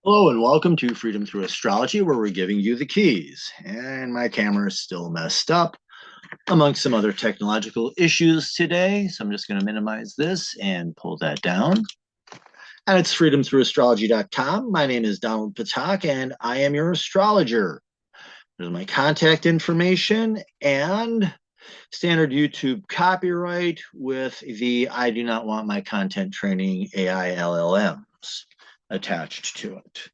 Hello and welcome to Freedom Through Astrology, where we're giving you the keys. And my camera is still messed up amongst some other technological issues today. So I'm just going to minimize this and pull that down. And it's freedomthroughastrology.com. My name is Donald Patak, and I am your astrologer. There's my contact information and standard YouTube copyright with the I do not want my content training AI LLMs attached to it.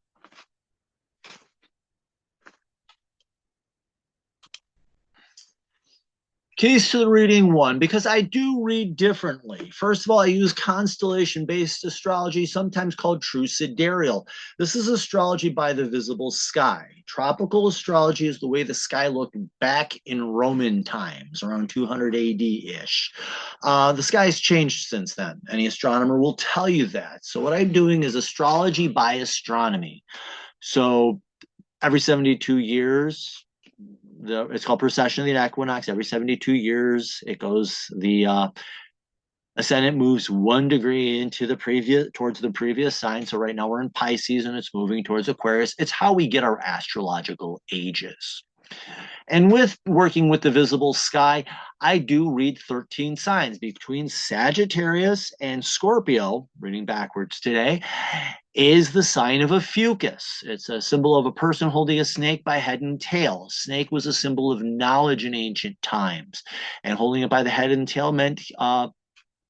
Keys to the reading one, because I do read differently. First of all, I use constellation-based astrology, sometimes called true sidereal. This is astrology by the visible sky. Tropical astrology is the way the sky looked back in Roman times, around 200 AD-ish. The sky's changed since then. Any astronomer will tell you that. So what I'm doing is astrology by astronomy. So every 72 years, it's called precession of the equinox. Every 72 years, it goes the ascendant moves 1 degree into the towards the previous sign. So right now we're in Pisces and it's moving towards Aquarius. It's how we get our astrological ages. And with working with the visible sky, I do read 13 signs between Sagittarius and Scorpio, reading backwards today, is the sign of Ophiuchus. It's a symbol of a person holding a snake by head and tail. Snake was a symbol of knowledge in ancient times, and holding it by the head and tail meant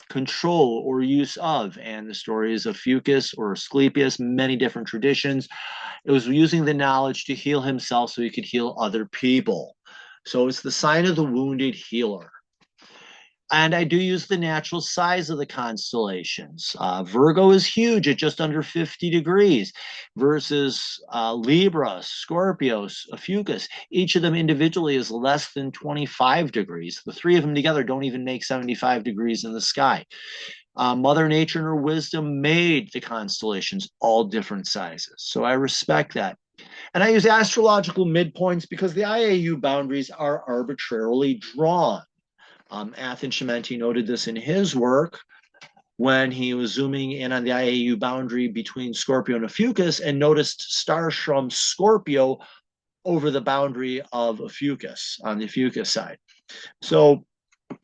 control or use of. And the stories of Ophiuchus or Asclepius, many different traditions. It was using the knowledge to heal himself so he could heal other people. So it's the sign of the wounded healer. And I do use the natural size of the constellations. Virgo is huge at just under 50 degrees versus Libra, Scorpio, Ophiuchus. Each of them individually is less than 25 degrees. The three of them together don't even make 75 degrees in the sky. Mother Nature and her wisdom made the constellations all different sizes. So I respect that. And I use astrological midpoints because the IAU boundaries are arbitrarily drawn. Athan Shimenti noted this in his work when he was zooming in on the IAU boundary between Scorpio and Ophiuchus and noticed stars from Scorpio over the boundary of Ophiuchus on the Ophiuchus side. So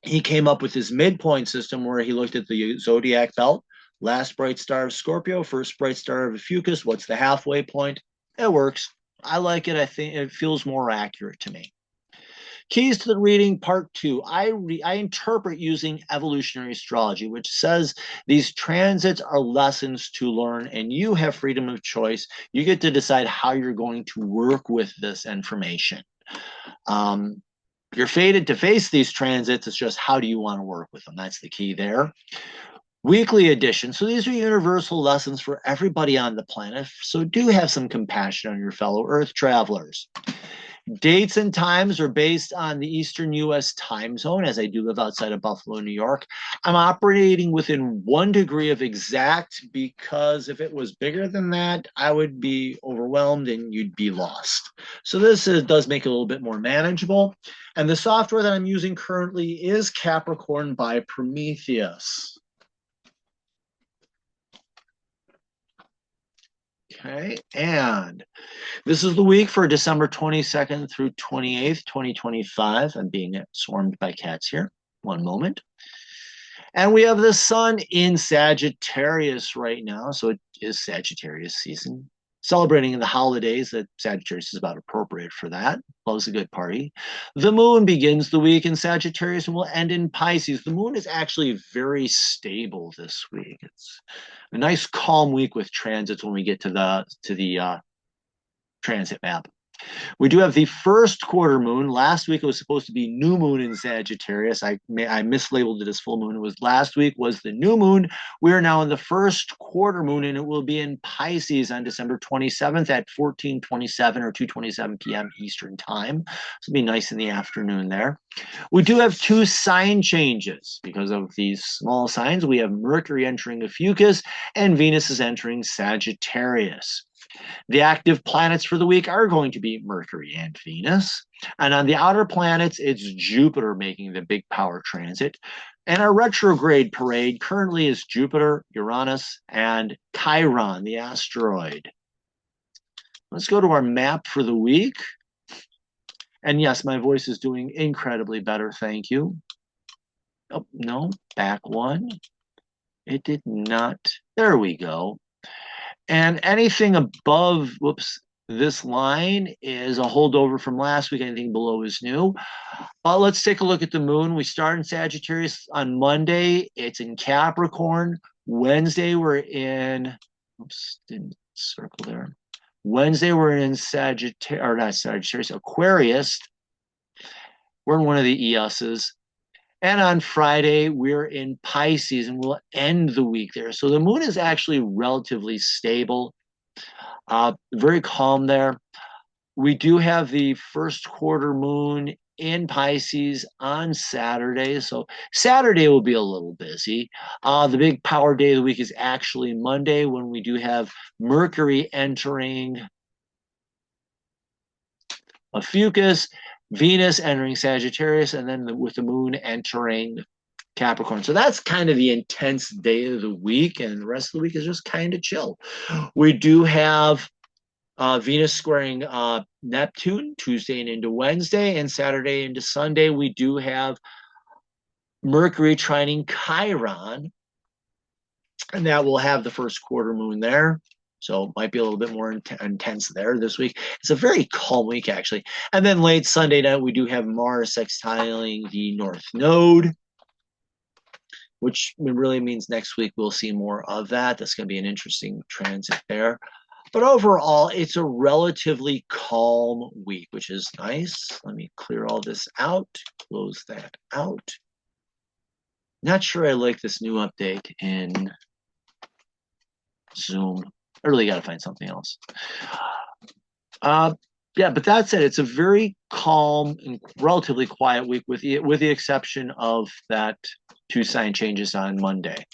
he came up with his midpoint system where he looked at the zodiac belt, last bright star of Scorpio, first bright star of Ophiuchus. What's the halfway point? It works. I like it. I think it feels more accurate to me. Keys to the reading, part two. I interpret using evolutionary astrology, which says these transits are lessons to learn, and you have freedom of choice. You get to decide how you're going to work with this information. You're fated to face these transits. It's just how do you want to work with them? That's the key there. Weekly edition. So these are universal lessons for everybody on the planet. So do have some compassion on your fellow Earth travelers. Dates and times are based on the Eastern U.S. time zone, as I do live outside of Buffalo, New York. I'm operating within 1 degree of exact because if it was bigger than that, I would be overwhelmed and you'd be lost. So this does make it a little bit more manageable. And the software that I'm using currently is Capricorn by Prometheus. Okay, and this is the week for December 22nd through 28th, 2025. I'm being swarmed by cats here. One moment. And we have the sun in Sagittarius right now. So it is Sagittarius season. Celebrating the holidays, that Sagittarius is about appropriate for that. Loves a good party. The moon begins the week in Sagittarius and will end in Pisces. The moon is actually very stable this week. It's a nice calm week with transits when we get to the transit map. We do have the first quarter moon. Last week it was supposed to be new moon in Sagittarius. I mislabeled it as full moon. It was last week was the new moon. We are now in the first quarter moon, and it will be in Pisces on December 27th at 14:27 or 2:27 p.m. Eastern time. So it'll be nice in the afternoon there. We do have two sign changes because of these small signs. We have Mercury entering Ophiuchus, and Venus is entering Sagittarius. The active planets for the week are going to be Mercury and Venus. And on the outer planets, it's Jupiter making the big power transit. And our retrograde parade currently is Jupiter, Uranus, and Chiron, the asteroid. Let's go to our map for the week. And yes, my voice is doing incredibly better. Thank you. Oh, no, back one. It did not. There we go. And anything above, whoops, this line is a holdover from last week. Anything below is new. Let's take a look at the moon. We start in Sagittarius on Monday. It's in Capricorn. Wednesday, we're in, oops, didn't circle there. Wednesday, we're in Sagittarius, or not Sagittarius, Aquarius. We're in one of the ESs. And on Friday, we're in Pisces, and we'll end the week there. So the moon is actually relatively stable, very calm there. We do have the first quarter moon in Pisces on Saturday. So Saturday will be a little busy. The big power day of the week is actually Monday, when we do have Mercury entering Ophiuchus, Venus entering Sagittarius, and then with the moon entering Capricorn. So that's kind of the intense day of the week, and the rest of the week is just kind of chill. We do have Venus squaring Neptune Tuesday and into Wednesday, and Saturday into Sunday. We do have Mercury trining Chiron, and that will have the first quarter moon there. So it might be a little bit more intense there this week. It's a very calm week, actually. And then late Sunday night, we do have Mars sextiling the North Node, which really means next week we'll see more of that. That's going to be an interesting transit there. But overall, it's a relatively calm week, which is nice. Let me clear all this out, close that out. Not sure I like this new update in Zoom. I really got to find something else. Yeah, but that said, it's a very calm and relatively quiet week, with the exception of that 2 sign changes on Monday.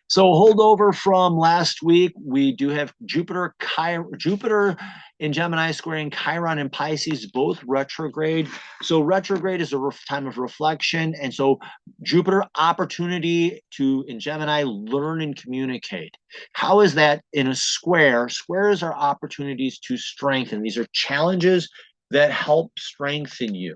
So holdover from last week, we do have Jupiter in Gemini squaring Chiron and Pisces, both retrograde. So retrograde is a time of reflection. And so Jupiter, opportunity to, in Gemini, learn and communicate. How is that in a square? Squares are opportunities to strengthen. These are challenges that help strengthen you.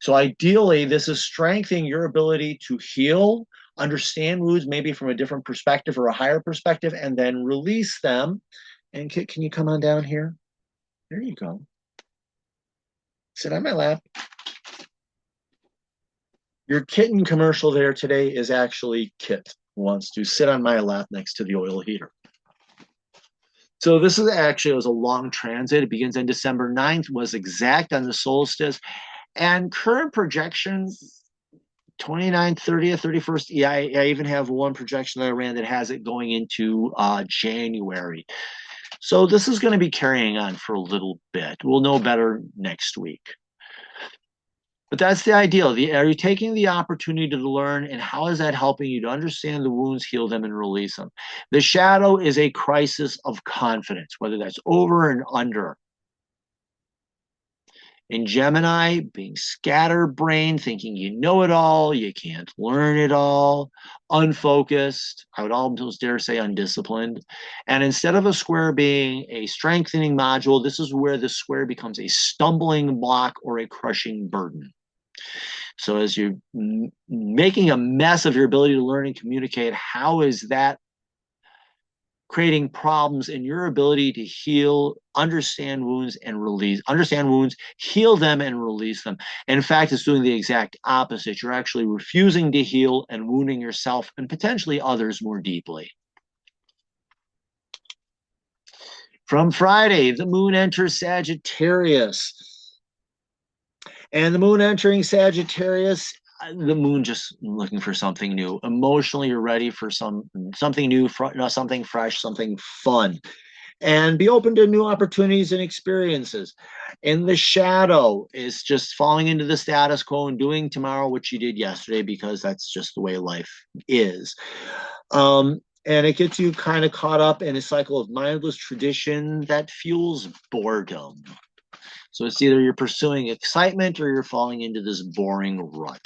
So ideally, this is strengthening your ability to heal, understand wounds maybe from a different perspective or a higher perspective, and then release them. And can you come on down here? There you go. Sit on my lap. Your kitten commercial there today is actually Kit, who wants to sit on my lap next to the oil heater. So this is actually, it was a long transit. It begins on December 9th, was exact on the solstice. And current projections, 29th, 30th, 31st. Yeah, I even have one projection that I ran that has it going into January. So this is going to be carrying on for a little bit. We'll know better next week. But that's the ideal. Are you taking the opportunity to learn, and how is that helping you to understand the wounds, heal them, and release them? The shadow is a crisis of confidence, whether that's over and under. In Gemini, being scatterbrained, thinking you know it all, you can't learn it all, unfocused, I would almost dare say undisciplined. And instead of a square being a strengthening module, this is where the square becomes a stumbling block or a crushing burden. So as you're making a mess of your ability to learn and communicate, how is that creating problems in your ability to heal, understand wounds, and release, understand wounds, heal them, and release them? And in fact, it's doing the exact opposite. You're actually refusing to heal and wounding yourself and potentially others more deeply. From Friday, the moon enters Sagittarius. And the moon entering Sagittarius, the moon just looking for something new. Emotionally, you're ready for something new, something fresh, something fun. And be open to new opportunities and experiences. In the shadow is just falling into the status quo and doing tomorrow what you did yesterday, because that's just the way life is. And it gets you kind of caught up in a cycle of mindless tradition that fuels boredom. So it's either you're pursuing excitement or you're falling into this boring rut.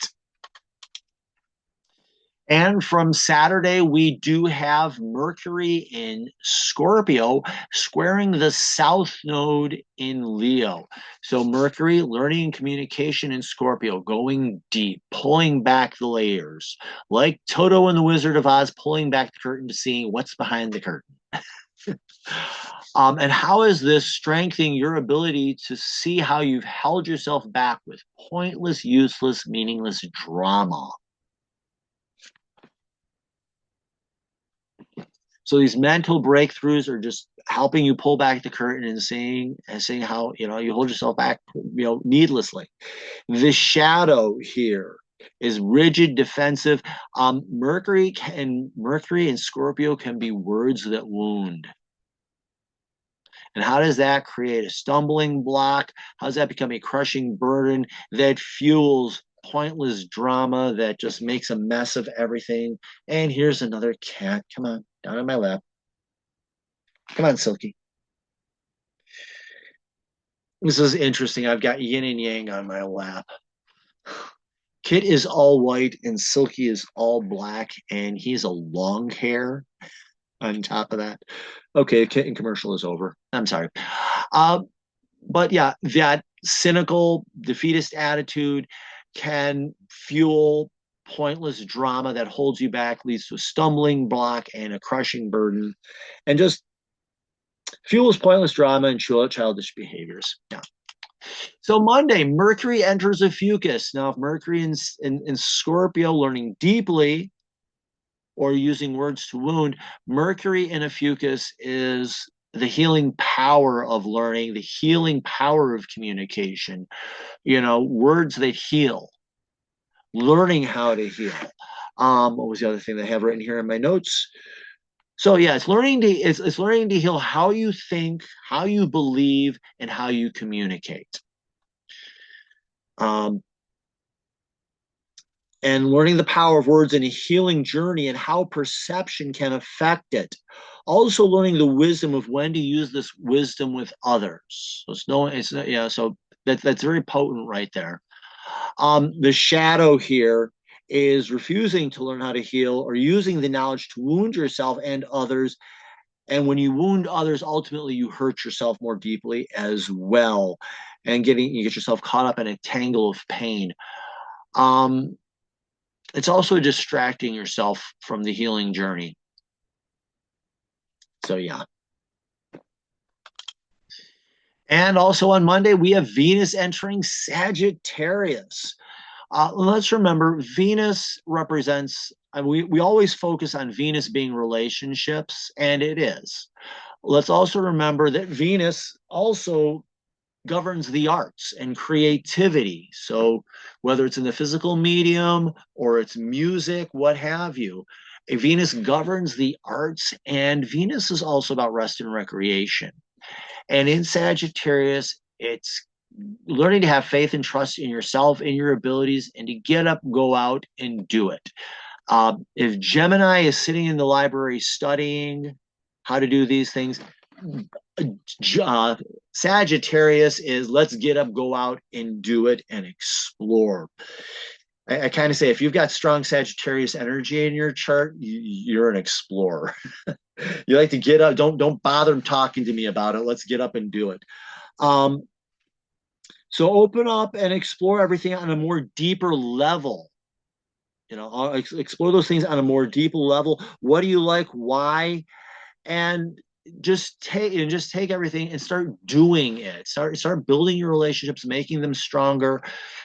And from Saturday, we do have Mercury in Scorpio squaring the South Node in Leo. So, Mercury, learning and communication in Scorpio, going deep, pulling back the layers, like Toto and the Wizard of Oz, pulling back the curtain to seeing what's behind the curtain. And how is this strengthening your ability to see how you've held yourself back with pointless, useless, meaningless drama? So these mental breakthroughs are just helping you pull back the curtain and seeing how you hold yourself back needlessly. The shadow here is rigid, defensive. Mercury and Scorpio can be words that wound. And how does that create a stumbling block? How does that become a crushing burden that fuels pointless drama that just makes a mess of everything? And here's another cat. Come on, down on my lap. Come on, Silky. This is interesting. I've got yin and yang on my lap. Kit is all white and Silky is all black, and he's a long hair on top of that. Okay, kitten commercial is over. I'm sorry. Uh, but yeah, that cynical, defeatist attitude can fuel pointless drama that holds you back, leads to a stumbling block and a crushing burden, and just fuels pointless drama and childish behaviors. Yeah. So Monday, Mercury enters Ophiuchus. Now, if Mercury in Scorpio, learning deeply, or using words to wound, Mercury in Ophiuchus is the healing power of learning, the healing power of communication, words that heal, learning how to heal. What was the other thing that I have written here in my notes? So yeah, it's learning to heal how you think, how you believe, and how you communicate. And learning the power of words in a healing journey and how perception can affect it. Also learning the wisdom of when to use this wisdom with others. So so that's very potent right there. The shadow here is refusing to learn how to heal or using the knowledge to wound yourself and others. And when you wound others, ultimately you hurt yourself more deeply as well, and you get yourself caught up in a tangle of pain. It's also distracting yourself from the healing journey. So yeah. And also on Monday, we have Venus entering Sagittarius. Let's remember, Venus represents, we always focus on Venus being relationships, and it is. Let's also remember that Venus also governs the arts and creativity. So whether it's in the physical medium or it's music, what have you, Venus governs the arts, and Venus is also about rest and recreation. And in Sagittarius, it's learning to have faith and trust in yourself, in your abilities, and to get up, go out, and do it. If Gemini is sitting in the library studying how to do these things, Sagittarius is let's get up, go out, and do it, and explore. I kind of say if you've got strong Sagittarius energy in your chart, you're an explorer. You like to get up. Don't bother talking to me about it. Let's get up and do it. So open up and explore everything on a more deeper level. Explore those things on a more deeper level. What do you like? Why? And just take everything and start doing it. Start building your relationships, making them stronger,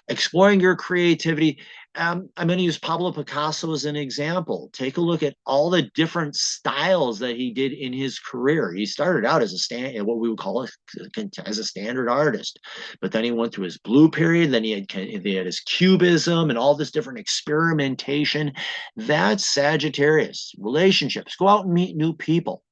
exploring your creativity. I'm going to use Pablo Picasso as an example. Take a look at all the different styles that he did in his career. He started out as what we would call as a standard artist, but then he went through his blue period. Then he had his cubism and all this different experimentation. That's Sagittarius. Relationships. Go out and meet new people.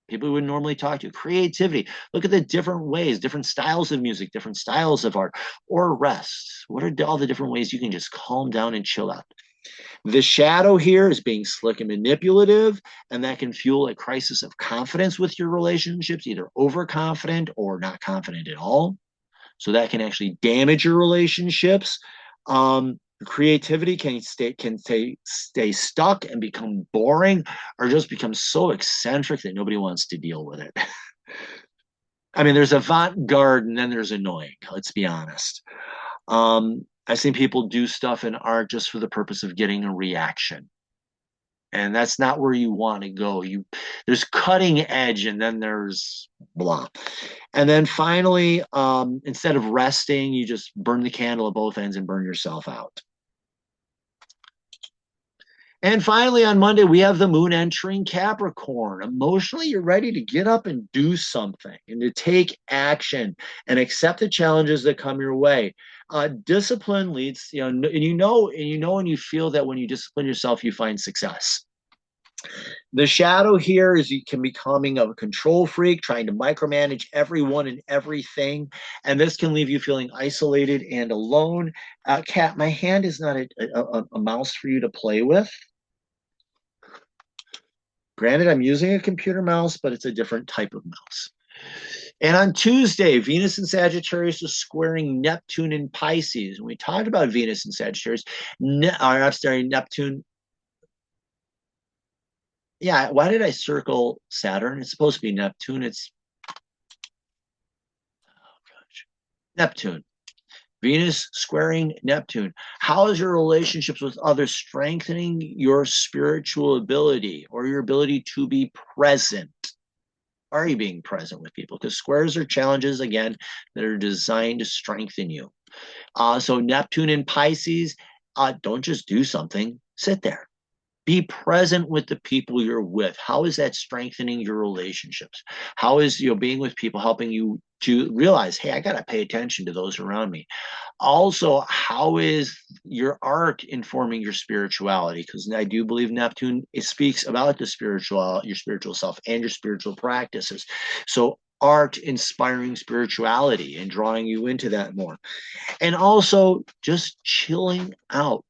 People who would normally talk to you. Creativity. Look at the different ways, different styles of music, different styles of art, or rest. What are all the different ways you can just calm down and chill out? The shadow here is being slick and manipulative, and that can fuel a crisis of confidence with your relationships, either overconfident or not confident at all. So that can actually damage your relationships. Creativity can stay stuck and become boring, or just become so eccentric that nobody wants to deal with it. I mean, there's avant-garde and then there's annoying. Let's be honest. I've seen people do stuff in art just for the purpose of getting a reaction, and that's not where you want to go. There's cutting edge, and then there's blah. And then finally, instead of resting, you just burn the candle at both ends and burn yourself out. And finally, on Monday, we have the moon entering Capricorn. Emotionally, you're ready to get up and do something and to take action and accept the challenges that come your way. Discipline leads, and you feel that when you discipline yourself, you find success. The shadow here is you can becoming a control freak, trying to micromanage everyone and everything, and this can leave you feeling isolated and alone. Kat, my hand is not a mouse for you to play with. Granted, I'm using a computer mouse, but it's a different type of mouse. And on Tuesday, Venus in Sagittarius is squaring Neptune in Pisces. When we talked about Venus in Sagittarius, Neptune. Yeah, why did I circle Saturn? It's supposed to be Neptune. Neptune. Venus squaring Neptune. How is your relationships with others strengthening your spiritual ability or your ability to be present? Are you being present with people? Because squares are challenges, again, that are designed to strengthen you. So Neptune in Pisces, don't just do something, sit there. Be present with the people you're with. How is that strengthening your relationships? How is being with people helping you to realize, hey, I got to pay attention to those around me? Also, how is your art informing your spirituality? Because I do believe Neptune, it speaks about your spiritual self and your spiritual practices. So art inspiring spirituality and drawing you into that more. And also just chilling out.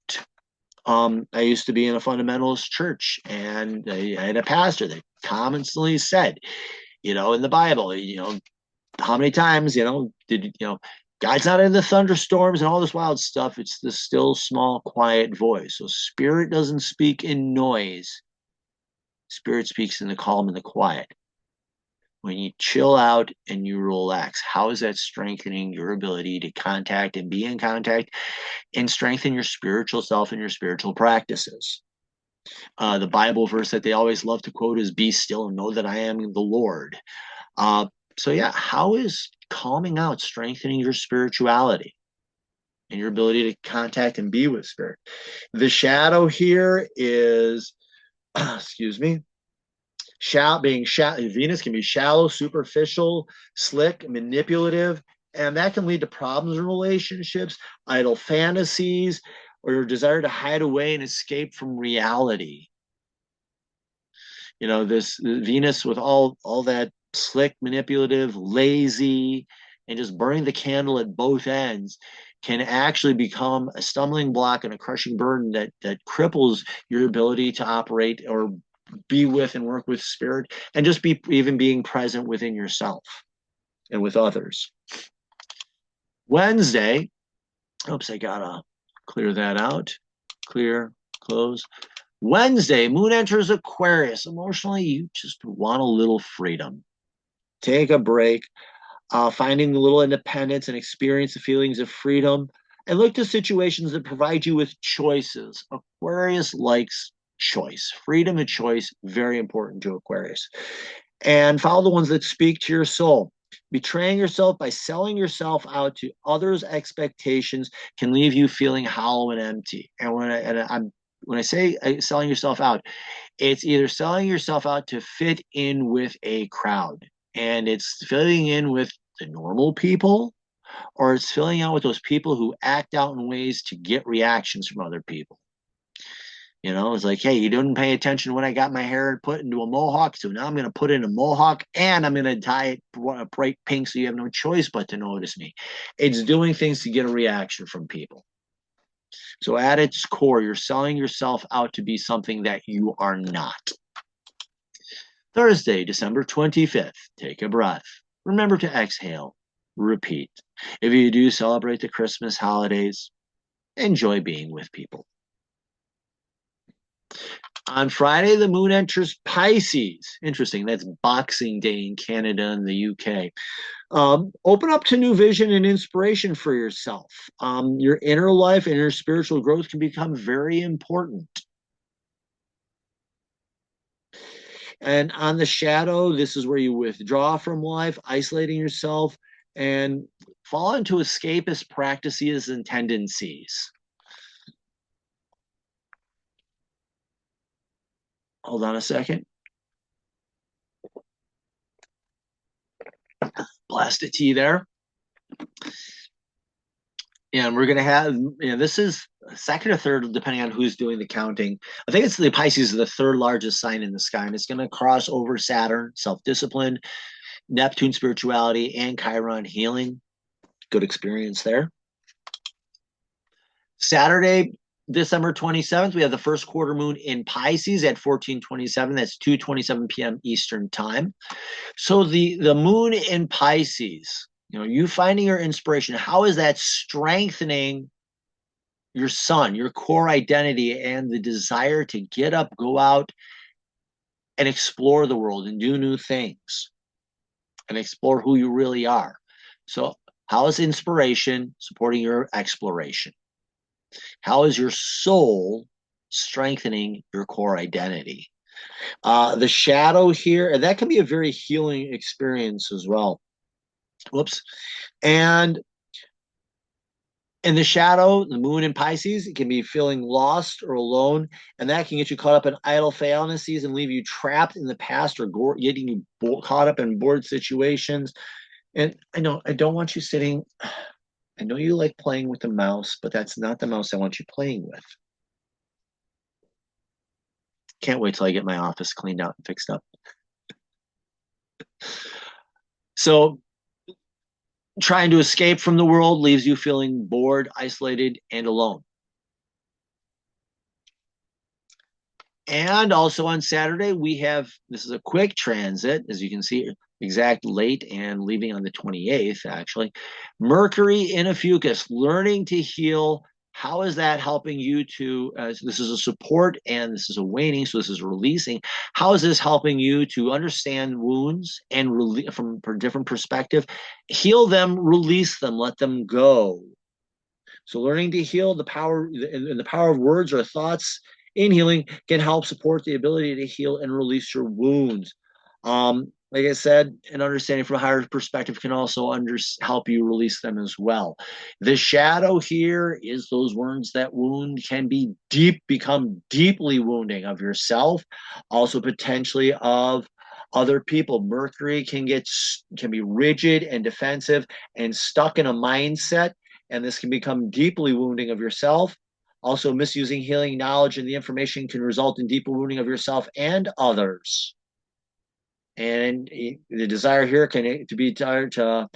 I used to be in a fundamentalist church, and I had a pastor that constantly said, in the Bible, how many times, God's not in the thunderstorms and all this wild stuff. It's the still, small, quiet voice. So spirit doesn't speak in noise. Spirit speaks in the calm and the quiet. When you chill out and you relax, how is that strengthening your ability to contact and be in contact and strengthen your spiritual self and your spiritual practices? The Bible verse that they always love to quote is, "Be still and know that I am the Lord." So yeah, how is calming out strengthening your spirituality and your ability to contact and be with spirit? The shadow here is, excuse me, Venus can be shallow, superficial, slick, manipulative, and that can lead to problems in relationships, idle fantasies, or your desire to hide away and escape from reality. This Venus with all that slick, manipulative, lazy, and just burning the candle at both ends can actually become a stumbling block and a crushing burden that cripples your ability to operate or be with and work with spirit, and just even being present within yourself and with others. Wednesday, oops, I gotta clear that out. Close. Wednesday, moon enters Aquarius. Emotionally, you just want a little freedom. Take a break, finding a little independence and experience the feelings of freedom, and look to situations that provide you with choices. Aquarius likes choice. Freedom of choice, very important to Aquarius. And follow the ones that speak to your soul. Betraying yourself by selling yourself out to others' expectations can leave you feeling hollow and empty. And when I say selling yourself out, it's either selling yourself out to fit in with a crowd, and it's filling in with the normal people, or it's filling out with those people who act out in ways to get reactions from other people. It's like, hey, you didn't pay attention when I got my hair put into a mohawk, so now I'm going to put in a mohawk and I'm going to dye it bright pink so you have no choice but to notice me. It's doing things to get a reaction from people. So at its core, you're selling yourself out to be something that you are not. Thursday, December 25th, take a breath. Remember to exhale. Repeat. If you do celebrate the Christmas holidays, enjoy being with people. On Friday, the moon enters Pisces. Interesting. That's Boxing Day in Canada and the UK. Open up to new vision and inspiration for yourself. Your inner life and your spiritual growth can become very important. And on the shadow, this is where you withdraw from life, isolating yourself, and fall into escapist practices and tendencies. Hold on a second. Blast a tea there. And we're going to have, this is second or third, depending on who's doing the counting. I think it's the Pisces is the third largest sign in the sky, and it's going to cross over Saturn, self-discipline, Neptune, spirituality, and Chiron, healing. Good experience there. Saturday, December 27th, we have the first quarter moon in Pisces at 14:27. That's 2:27 p.m. Eastern time. So the moon in Pisces, you finding your inspiration, how is that strengthening your sun, your core identity, and the desire to get up, go out, and explore the world and do new things and explore who you really are? So how is inspiration supporting your exploration? How is your soul strengthening your core identity? The shadow here, and that can be a very healing experience as well. Whoops. And in the shadow, the moon in Pisces, it can be feeling lost or alone, and that can get you caught up in idle fantasies and leave you trapped in the past or getting you caught up in bored situations. And I know I don't want you sitting. I know you like playing with the mouse, but that's not the mouse I want you playing with. Can't wait till I get my office cleaned out and fixed up. So trying to escape from the world leaves you feeling bored, isolated, and alone. And also on Saturday, we have, this is a quick transit, as you can see, exact late and leaving on the 28th, actually. Mercury in Ophiuchus, learning to heal. How is that helping you to, this is a support and this is a waning, so this is releasing. How is this helping you to understand wounds and from a different perspective, heal them, release them, let them go? So learning to heal, the power of words or thoughts in healing can help support the ability to heal and release your wounds. Like I said, an understanding from a higher perspective can also help you release them as well. The shadow here is those wounds that wound can become deeply wounding of yourself, also potentially of other people. Mercury can be rigid and defensive and stuck in a mindset, and this can become deeply wounding of yourself. Also, misusing healing knowledge and the information can result in deeper wounding of yourself and others. And the desire here can to be tired to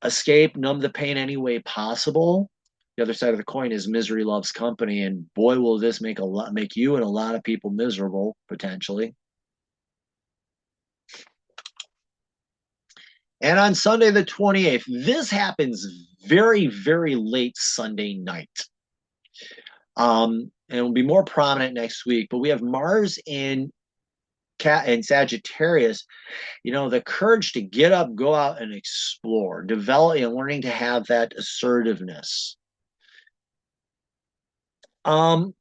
escape, numb the pain any way possible. The other side of the coin is misery loves company, and boy, will this make you and a lot of people miserable potentially. And on Sunday the 28th, this happens very, very late Sunday night. And it will be more prominent next week. But we have Mars in Sagittarius, the courage to get up, go out and explore, develop, and learning to have that assertiveness. And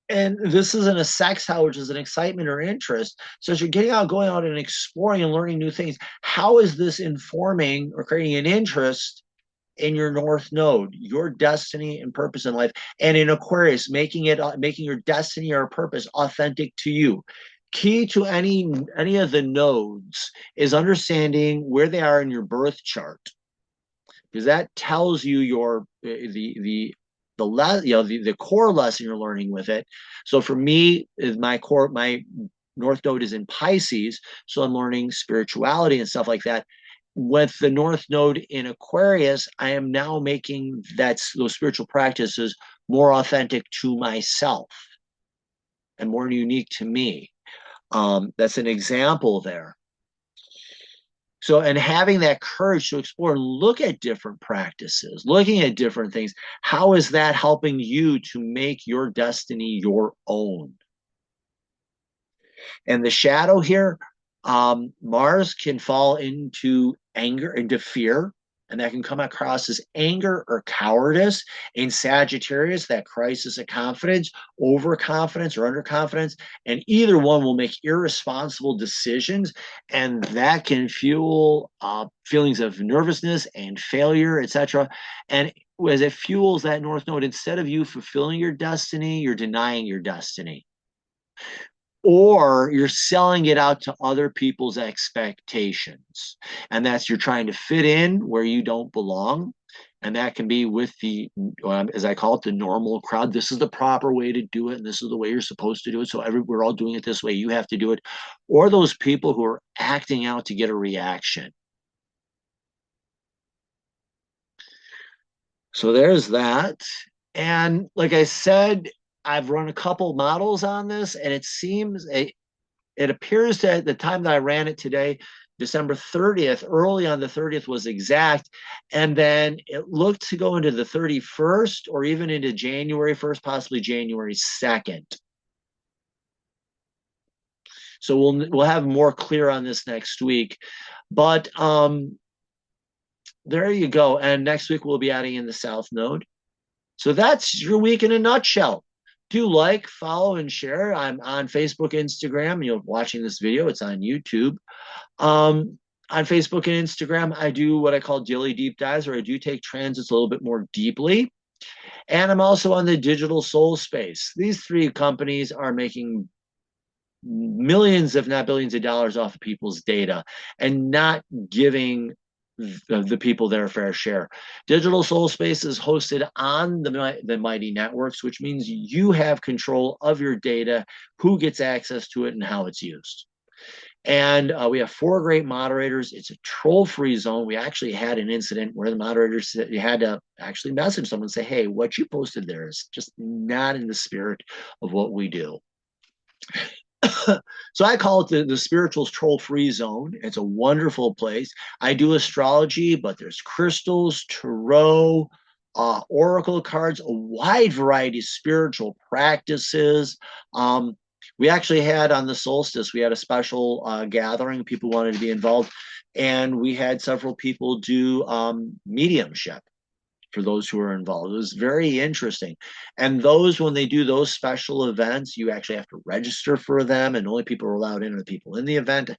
this isn't a sex how, which is an excitement or interest. So as you're getting out, going out and exploring and learning new things, how is this informing or creating an interest in your North Node, your destiny and purpose in life? And in Aquarius, making your destiny or purpose authentic to you. Key to any of the nodes is understanding where they are in your birth chart, because that tells you the core lesson you're learning with it. So for me, my North Node is in Pisces, so I'm learning spirituality and stuff like that. With the North Node in Aquarius, I am now making those spiritual practices more authentic to myself and more unique to me. That's an example there. So, and having that courage to explore and look at different practices, looking at different things, how is that helping you to make your destiny your own? And the shadow here, Mars can fall into anger, into fear, and that can come across as anger or cowardice. In Sagittarius, that crisis of confidence, overconfidence or underconfidence, and either one will make irresponsible decisions, and that can fuel feelings of nervousness and failure, etc. And as it fuels that North Node, instead of you fulfilling your destiny, you're denying your destiny, or you're selling it out to other people's expectations. And that's you're trying to fit in where you don't belong. And that can be with the, as I call it, the normal crowd. This is the proper way to do it, and this is the way you're supposed to do it. So we're all doing it this way. You have to do it. Or those people who are acting out to get a reaction. So there's that. And like I said, I've run a couple models on this, and it appears that at the time that I ran it today, December 30th, early on the 30th was exact. And then it looked to go into the 31st or even into January 1st, possibly January 2nd. So we'll have more clear on this next week. But there you go. And next week we'll be adding in the South Node. So that's your week in a nutshell. Do like, follow, and share. I'm on Facebook, Instagram. You're watching this video. It's on YouTube. On Facebook and Instagram, I do what I call daily deep dives, where I do take transits a little bit more deeply. And I'm also on the Digital Soul Space. These three companies are making millions, if not billions of dollars off of people's data and not giving the people their fair share. Digital Soul Space is hosted on the Mighty Networks, which means you have control of your data, who gets access to it, and how it's used. And we have 4 great moderators. It's a troll-free zone. We actually had an incident where the moderators had to actually message someone and say, hey, what you posted there is just not in the spirit of what we do. So I call it the spirituals troll-free zone. It's a wonderful place. I do astrology, but there's crystals, tarot, oracle cards, a wide variety of spiritual practices. We actually had on the solstice, we had a special gathering. People wanted to be involved, and we had several people do mediumship for those who are involved. It was very interesting. And those, when they do those special events, you actually have to register for them, and only people are allowed in are the people in the event.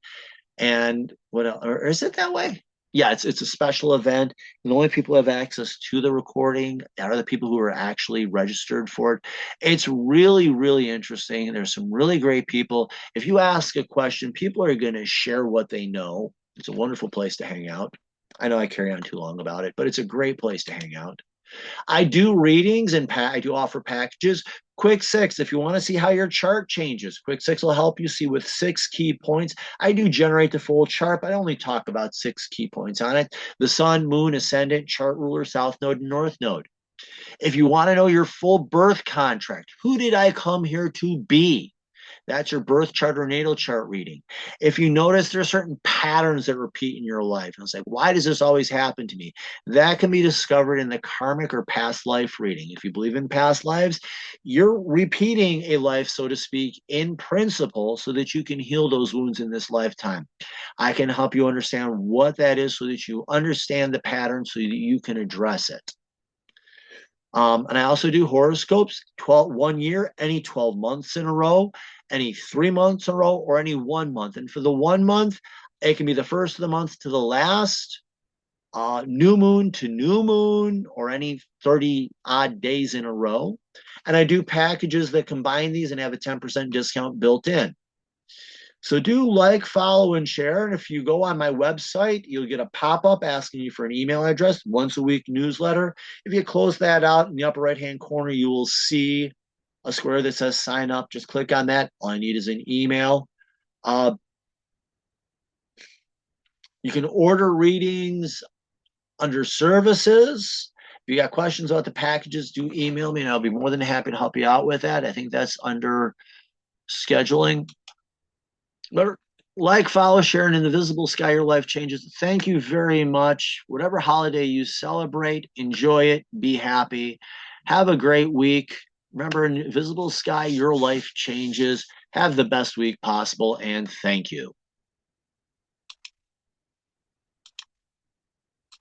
And what else? Or is it that way? Yeah, it's a special event, and the only people who have access to the recording are the people who are actually registered for it. It's really, really interesting. There's some really great people. If you ask a question, people are going to share what they know. It's a wonderful place to hang out. I know I carry on too long about it, but it's a great place to hang out. I do readings and I do offer packages. Quick Six, if you want to see how your chart changes, Quick Six will help you see with 6 key points. I do generate the full chart, but I only talk about 6 key points on it: the sun, moon, ascendant, chart ruler, south node, and north node. If you want to know your full birth contract, who did I come here to be? That's your birth chart or natal chart reading. If you notice there are certain patterns that repeat in your life, and it's like, why does this always happen to me? That can be discovered in the karmic or past life reading. If you believe in past lives, you're repeating a life, so to speak, in principle, so that you can heal those wounds in this lifetime. I can help you understand what that is so that you understand the pattern so that you can address it. And I also do horoscopes, 1 year, any 12 months in a row, any 3 months in a row, or any 1 month. And for the 1 month, it can be the first of the month to the last, new moon to new moon, or any 30 odd days in a row. And I do packages that combine these and have a 10% discount built in. So do like, follow, and share. And if you go on my website, you'll get a pop-up asking you for an email address, once a week newsletter. If you close that out in the upper right-hand corner, you will see a square that says sign up. Just click on that. All I need is an email. You can order readings under services. If you got questions about the packages, do email me, and I'll be more than happy to help you out with that. I think that's under scheduling. Like, follow, share, and in the visible sky, your life changes. Thank you very much. Whatever holiday you celebrate, enjoy it, be happy, have a great week. Remember, in visible sky, your life changes. Have the best week possible, and thank you.